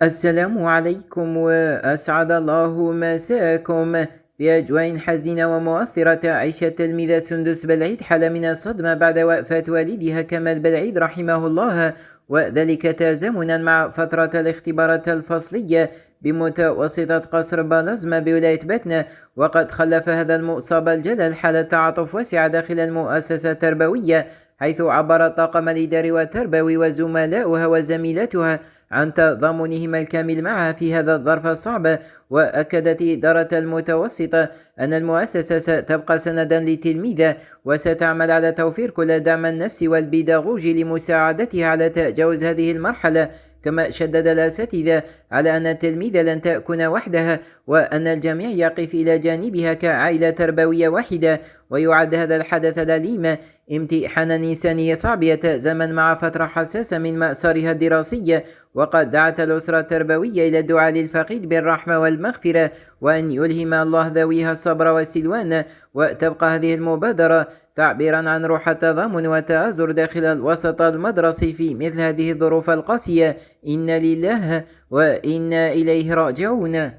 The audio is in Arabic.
السلام عليكم وأسعد الله مساكم. في أجواء حزينة ومؤثرة تعيش التلميذة سندس بلعيد حالة من الصدمة بعد وفاة والدها كمال بلعيد رحمه الله، وذلك تزامنا مع فترة الاختبارات الفصلية بمتوسطة قصر بلازما بولاية بتنا. وقد خلف هذا المصاب الجلل حالة تعاطف واسعة داخل المؤسسة التربوية، حيث عبر الطاقم الإداري والتربوي وزملاؤها وزميلاتها عن تضامنهم الكامل معها في هذا الظرف الصعب. وأكدت إدارة المتوسطة أن المؤسسة ستبقى سندا للتلميذة وستعمل على توفير كل الدعم النفسي والبيداغوجي لمساعدتها على تجاوز هذه المرحلة. كما شدد الأساتذة على أن التلميذة لن تكون وحدها، وأن الجميع يقف إلى جانبها كعائلة تربوية واحدة. ويعد هذا الحدث الأليم امتحانا إنساني صعب يتزامن مع فترة حساسة من مسارها الدراسي. وقد دعت الأسرة التربوية إلى الدعاء للفقيد بالرحمة والمغفرة، وأن يلهم الله ذويها الصبر والسلوان. وتبقى هذه المبادرة تعبيرا عن روح التضامن والتآزر داخل الوسط المدرسي في مثل هذه الظروف القاسية. إنا لله وإنا إليه راجعون.